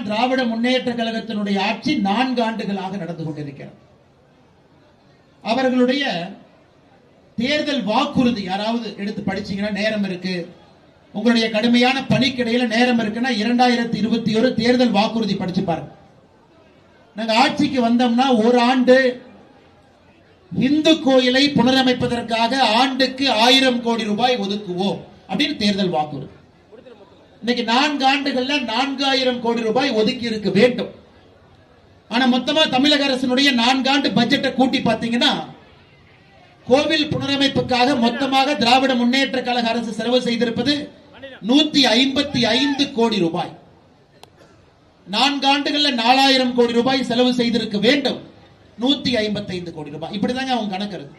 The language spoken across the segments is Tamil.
ஆனால் திராவிட முன்னேற்ற கழகத்தினுடைய ஆட்சி 4 ஆண்டுகளாக நடந்து கொண்டிருக்கிறது. அவர்களுடைய தேர்தல் வாக்குறுதி யாராவது எடுத்து படிச்சீங்கன்னா நேரம் இருக்கு, உங்களுடைய கடுமையான பணிக்கிடையில நேரம் இருக்குன்னா 2021 தேர்தல் வாக்குறுதி படிச்சு பாருங்க. நாங்க ஆட்சிக்கு வந்தோம்னா ஒரு ஆண்டு இந்து கோயிலை புனரமைப்பதற்காக ஆண்டுக்கு 1000 கோடி ரூபாய் ஒதுக்குவோம் அப்படின்னு தேர்தல் வாக்குறுதி. இன்னைக்கு 4 ஆண்டுகள்ல 4000 கோடி ரூபாய் ஒதுக்கி இருக்க வேண்டும். ஆனா மொத்தமா தமிழக அரசினுடைய 4 ஆண்டு பட்ஜெட்டை கூட்டி பார்த்தீங்கன்னா கோவில் புனரமைப்புக்காக மொத்தமாக திராவிட முன்னேற்ற கழக அரசு செலவு செய்திருப்பது 155 கோடி ரூபாய். 4 ஆண்டுகள்ல 4000 கோடி ரூபாய் செலவு செய்திருக்க வேண்டும், 155 கோடி ரூபாய். இப்படிதாங்க அவங்க கணக்கு இருக்கு,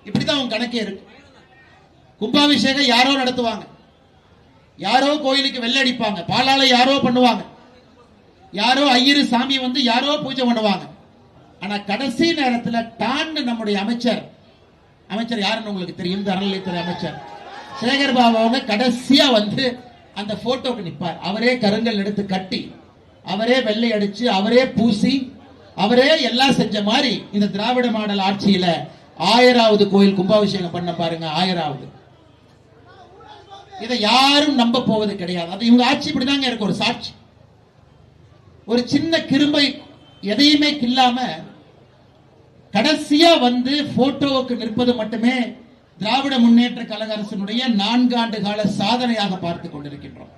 இப்படிதான் அவங்க கணக்கே இருக்கு. கும்பாபிஷேகம் யாரோ நடத்துவாங்க, யாரோ கோயிலுக்கு வெள்ளை அடிப்பாங்க, பாலால யாரோ பண்ணுவாங்க, யாரோ ஐயரு சாமி வந்து யாரோ பூஜை பண்ணுவாங்க. ஆனா கடைசி நேரத்தில் டான்னு நம்முடைய அமைச்சர் யாருன்னு உங்களுக்கு தெரியும், அறநிலையத்துறை அமைச்சர் சேகர் பாபு அவங்க கடைசியா வந்து அந்த போட்டோக்கு நிற்பார். அவரே கருங்கல் எடுத்து கட்டி, அவரே வெள்ளை அடிச்சு, அவரே பூசி, அவரே எல்லாம் செஞ்ச மாதிரி இந்த திராவிட மாடல் ஆட்சியில 1000வது கோயில் கும்பாபிஷேகம் பண்ண பாருங்க. 1000வது. இதை யாரும் நம்ப போவது கிடையாது. அது இவங்க ஆட்சி இப்படிதாங்க இருக்கு. ஒரு சாட்சி, ஒரு சின்ன கிரும்பை எதையுமே கில்லாம கடைசியா வந்து போட்டோவுக்கு நிற்பது மட்டுமே திராவிட முன்னேற்ற கழக அரசினுடைய 4 ஆண்டு கால சாதனையாக பார்த்துக் கொண்டிருக்கின்றோம்.